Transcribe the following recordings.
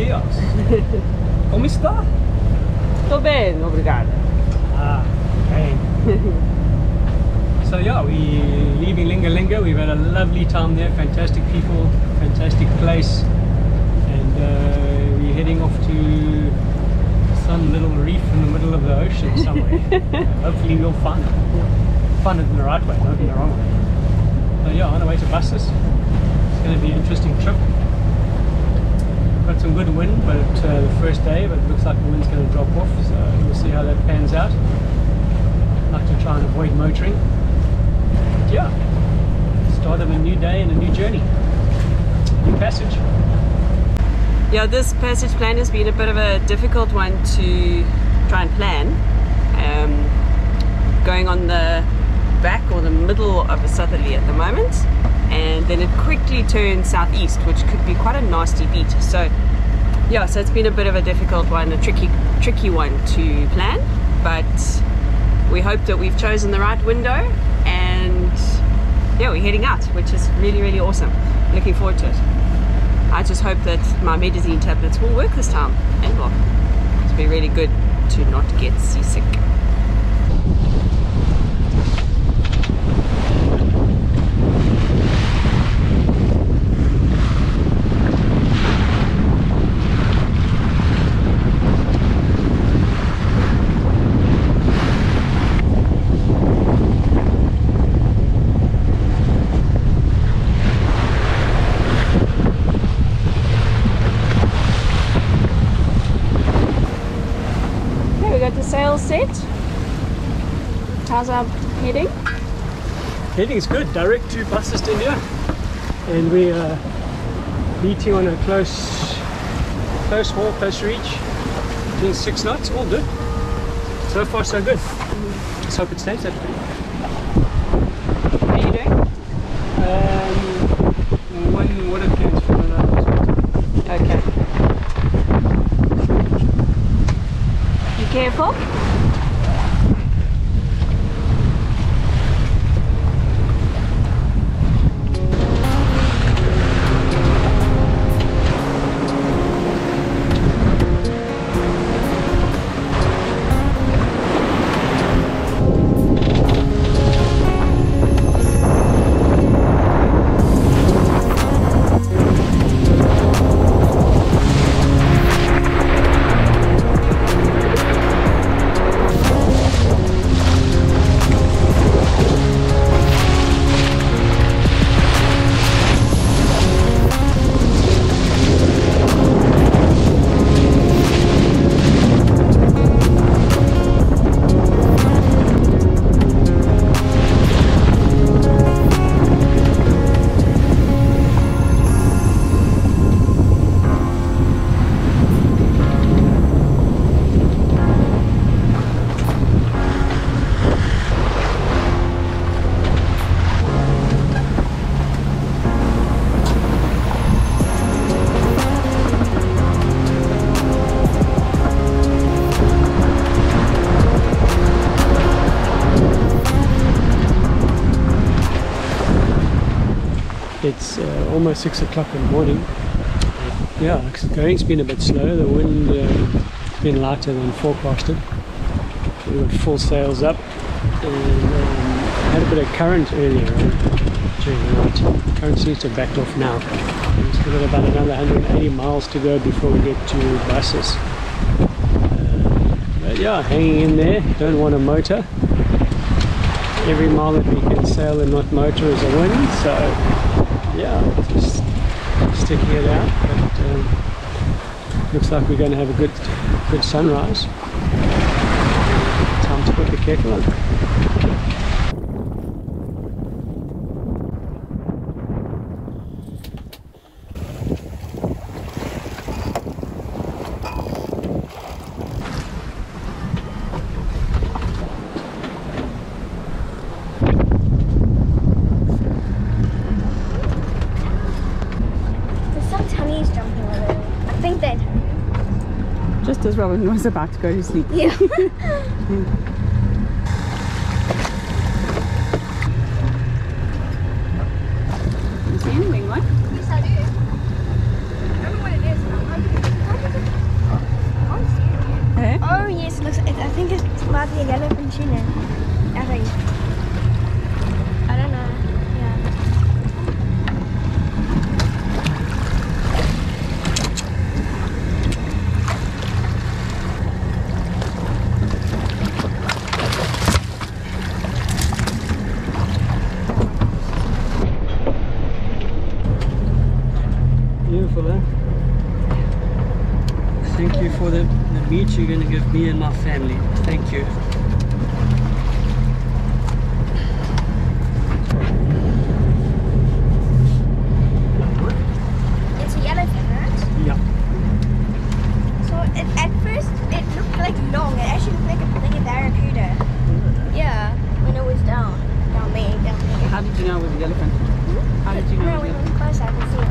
dias. Como está? Tô bem, obrigada. Ah, okay. So yeah, we leaving Lingalinga. We've had a lovely time there, fantastic people, fantastic place, and we're heading off to some little reef in the middle of the ocean somewhere. Hopefully we'll find it in the right way, not in the wrong way. So yeah, on our way to Bassas. It's going to be an interesting trip. Got some good wind, but the first day, but it looks like the wind's going to drop off, so we'll see how that pans out. I'd like to try and avoid motoring. But yeah, start of a new day and a new journey, new passage. Yeah, this passage plan has been a bit of a difficult one to try and plan. Going on the back or the middle of a southerly at the moment, and then it quickly turns southeast, which could be quite a nasty beat. So yeah, so it's been a bit of a difficult one, a tricky one to plan, but we hope that we've chosen the right window, and yeah, we're heading out, which is really awesome. Looking forward to it. I just hope that my medicine tablets will work this time, and well, it'll be really good to not get seasick. Sail set. How's our heading? Heading's good, direct to Bassas da India, and we are beating on a close haul, close reach, doing 6 knots, all good. So far so good. Let's hope it stays that way. How are you doing? One water cans from another. Okay. Be careful. It's almost 6 o'clock in the morning. Yeah, going's been a bit slow. The wind has been lighter than forecasted. We got full sails up, and had a bit of current earlier during the night. Current seems to have backed off now. We've still got about another 180 miles to go before we get to Bassas. But yeah, hanging in there. Don't want to motor. Every mile that we can sail and not motor is a win. So yeah, just sticking it out, but looks like we're going to have a good sunrise. Time to put the kettle on. Just as Robin was about to go to sleep. Yeah. You see anything, what? Yes, I do. I don't know what it is, but I'm hoping. beautiful, huh? Thank you for the meat you're going to give me and my family. Thank you. It's a yellowfin, right? Yeah. So at first it looked like long. It actually looked like a barracuda. Yeah, when it was down there. How did you know it was the elephant? How did you know No, it was when the it was close, I could see it.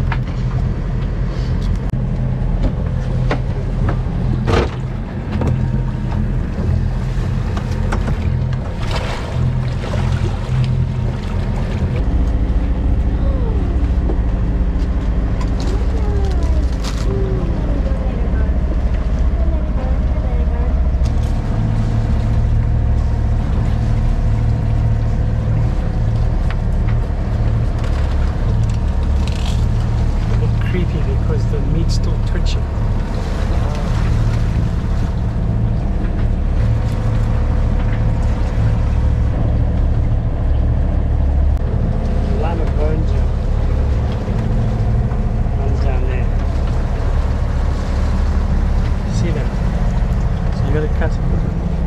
Because the meat's still twitching. Line of bones runs down there. See them? So you got to cut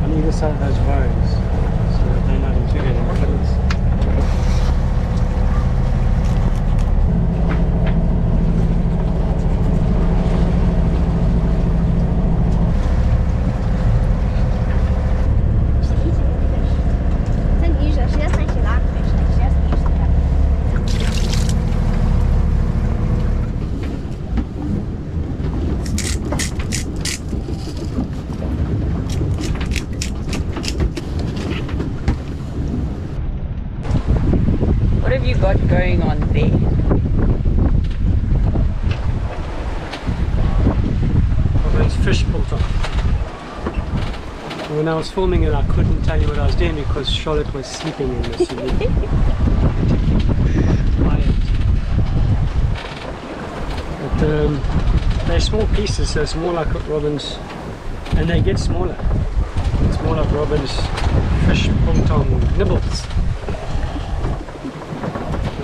on either side of those bones so that they're not included in the fillets. What have you got going on there? Well, those fish biltong. When I was filming it, I couldn't tell you what I was doing because Charlotte was sleeping in the city. Quiet. But they're small pieces, so it's more like robins, and they get smaller. It's more like robins, fish biltong nibbles.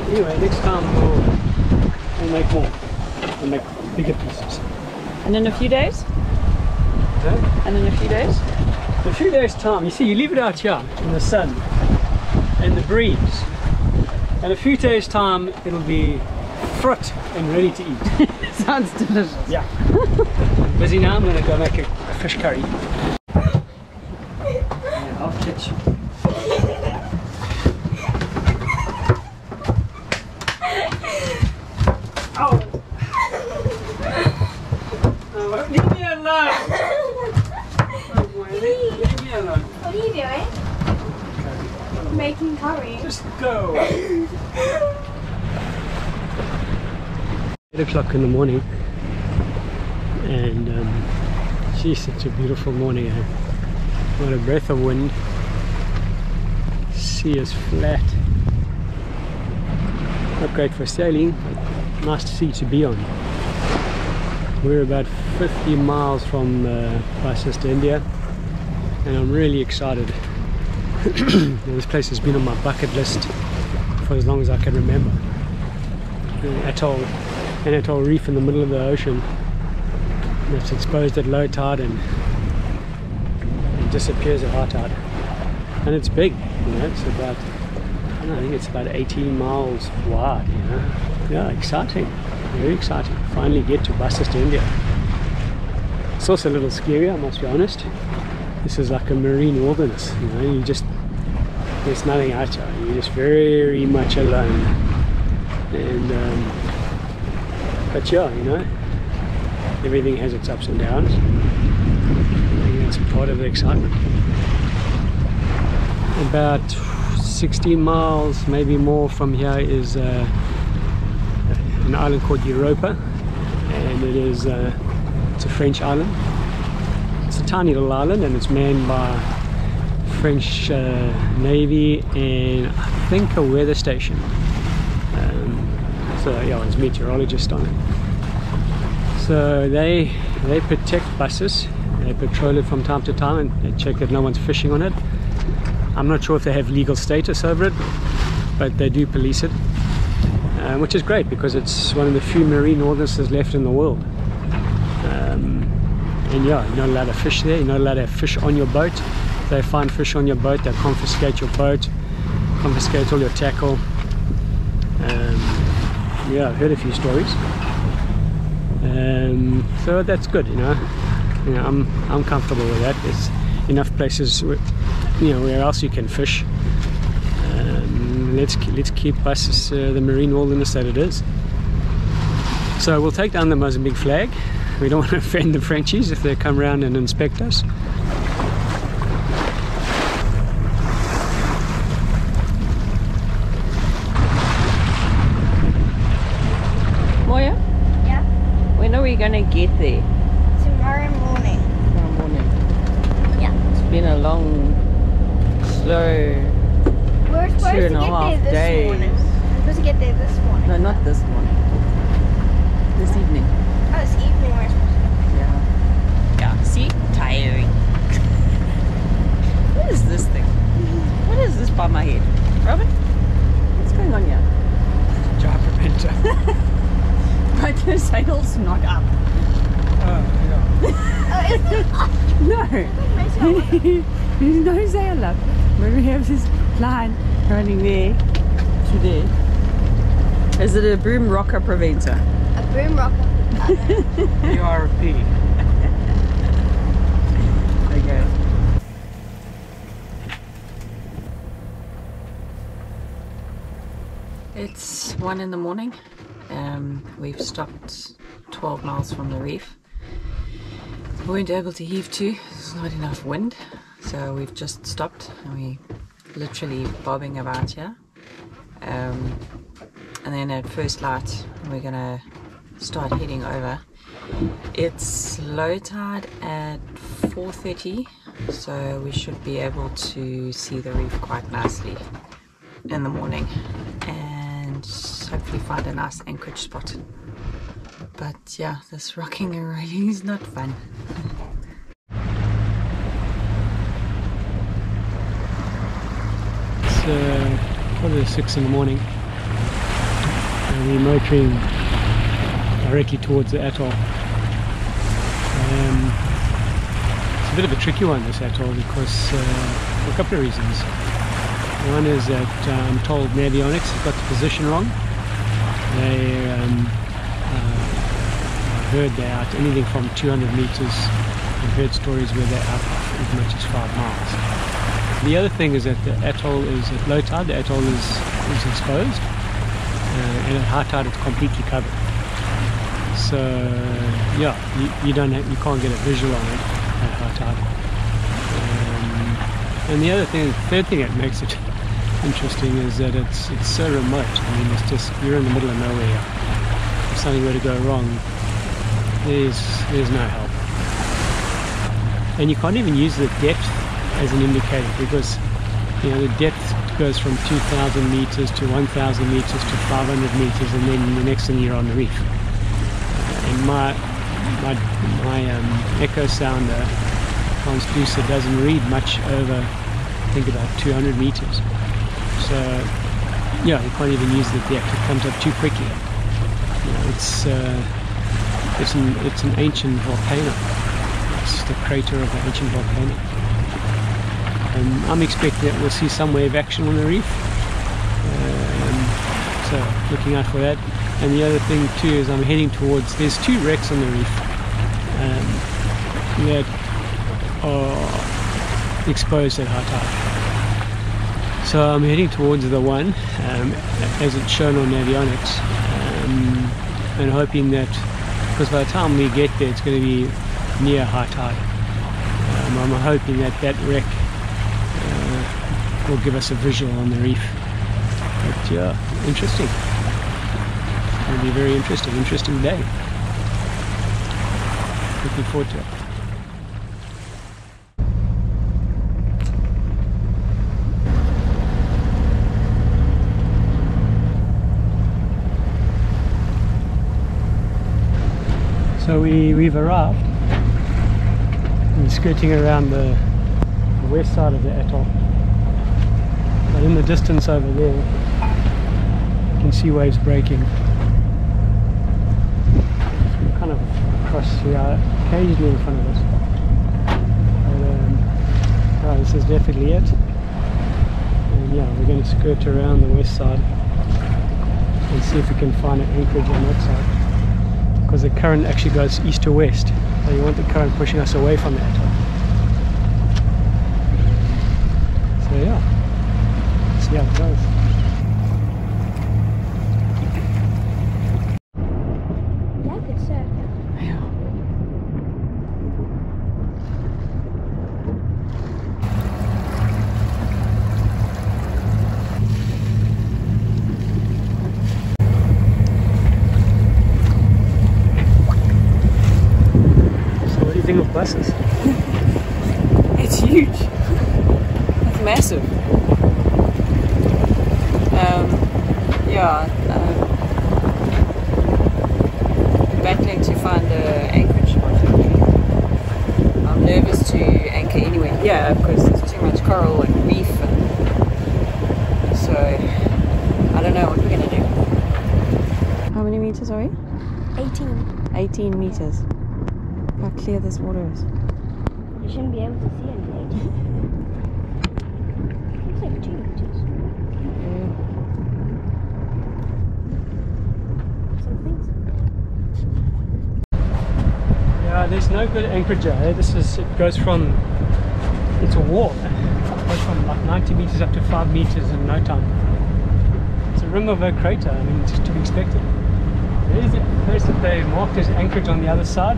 Anyway, next time we'll make more. We'll make bigger pieces. And in a few days? Okay? And in a few days? In a few days' time, you see, you leave it out here in the sun and the breeze. In a few days' time, it'll be fruit and ready to eat. Sounds delicious. Yeah. I'm busy now. I'm going to go make a fish curry. Yeah, I'll catch you. Oh! Oh, leave me alone! Oh boy, leave me alone. What are you doing? Making curry. Just go! 8 o'clock in the morning, and geez, such a beautiful morning. Eh? What a breath of wind. Sea is flat. Not great for sailing, but nice sea to be on. We're about 50 miles from Bassas da India, and I'm really excited. This place has been on my bucket list for as long as I can remember. An atoll reef in the middle of the ocean that's exposed at low tide and it disappears at high tide. And it's big, you know, it's about, I think it's about 18 miles wide, you know. Yeah, exciting, very exciting. Finally get to Bassas da India. It's also a little scary, I must be honest. This is like a marine wilderness, you know, there's nothing out there, you're just very much alone. And but yeah, you know, everything has its ups and downs. I think that's part of the excitement. About 16 miles, maybe more from here is an island called Europa, and it's a French island. It's a tiny little island, and it's manned by French Navy and I think a weather station. So yeah, there's meteorologists on it. So they protect buses. They patrol it from time to time and they check that no one's fishing on it. I'm not sure if they have legal status over it, but they do police it. which is great because it's one of the few marine wildernesses left in the world. And yeah, you're not allowed to fish there. You're not allowed to have fish on your boat. If they find fish on your boat, they confiscate your boat, confiscate all your tackle. Yeah, I've heard a few stories. So that's good, you know. I'm comfortable with that. There's enough places where, where else you can fish. Let's keep Bassas the marine wilderness that it is. So we'll take down the Mozambique flag. We don't want to offend the Frenchies if they come around and inspect us. Moya? Yeah? When are we going to get there? Tomorrow morning. Tomorrow morning. Yeah. It's been a long, slow We're supposed to 2.5 get there this days. morning. We're supposed to get there this morning. No, not this morning. This evening. Oh, this evening we're supposed to get there. Yeah. Yeah, see? Tiring. What is this thing? What is this by my head? Robin? What's going on here? Jar preventer. But the sail's not up. Oh, Oh, is it? No. My sail. There's no sail up. But we have this line running there to there. Is it a boom rocker preventer? A boom rocker. yeah. ERP. Okay. It's 1 in the morning. We've stopped 12 miles from the reef. We weren't able to heave to, there's not enough wind, so we've just stopped and we're literally bobbing about here. And then at first light we're gonna start heading over. It's low tide at 4:30, so we should be able to see the reef quite nicely in the morning and hopefully find a nice anchorage spot. But yeah, this rocking and rolling is not fun. It's 5:45 in the morning and we're motoring directly towards the atoll. It's a bit of a tricky one, this atoll, because for a couple of reasons. One is that I'm told Navionics have got the position wrong. They heard they're out anything from 200 meters. I've heard stories where they're out as much as 5 miles. The other thing is that the atoll is at low tide, the atoll is exposed, and at high tide it's completely covered. So yeah, you can't get a visual on it at high tide. And the third thing that makes it interesting is that it's so remote. I mean, it's just, you're in the middle of nowhere. If something were to go wrong, there's no help. And you can't even use the depth as an indicator, because the depth goes from 2,000 meters to 1,000 meters to 500 meters, and then the next thing you're on the reef. And my echo sounder transducer doesn't read much over, I think, about 200 meters. So yeah, you can't even use the depth. It comes up too quickly. It's an ancient volcano. It's the crater of an ancient volcano. And I'm expecting that we'll see some wave action on the reef. So looking out for that. And the other thing too is I'm heading towards, there's 2 wrecks on the reef that are exposed at high tide. So I'm heading towards the one, as it's shown on Navionics, and hoping that, because by the time we get there it's going to be near high tide. I'm hoping that wreck will give us a visual on the reef. But yeah, interesting. It'll be a very interesting day. Looking forward to it. So we've arrived. We're skirting around the west side of the atoll. But in the distance over there, you can can see waves breaking. Kind of across here, occasionally in front of us. But, this is definitely it. And yeah, we're going to skirt around the west side and see if we can find an anchorage on that side. Because the current actually goes east to west, so you want the current pushing us away from the atoll. So yeah, let's see how it goes. Yeah, good surf. Of Bassas. It's huge. It's massive. Battling to find the anchorage. I'm nervous to anchor anyway. Yeah, because there's too much coral and reef, and so I don't know what we're gonna do. How many meters are we? 18. 18 meters. How clear this water is. You shouldn't be able to see anything. Looks like 2 meters. Some things. Yeah, there's no good anchorage here. It goes from, it's a wall. It goes from like 90 meters up to 5 meters in no time. It's a rim of a crater. I mean, it's to be expected. There is a place that they marked as anchorage on the other side.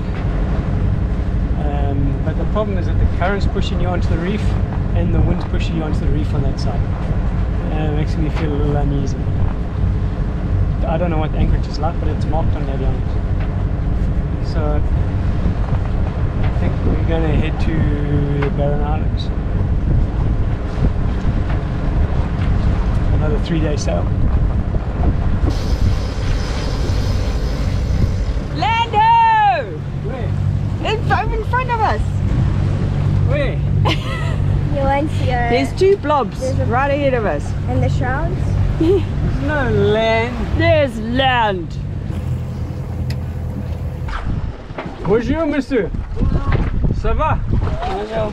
But the problem is that the current's pushing you onto the reef and the wind's pushing you onto the reef on that side. It makes me feel a little uneasy. I don't know what the anchorage is like, but it's marked on the avionics. So I think we're going to head to the Barren Islands. Another 3-day sail. It's over in front of us. Where? You want to see There's 2 blobs right ahead of us. and the shrouds? There's no land. There's land. Bonjour, monsieur. Ça va? Bonjour.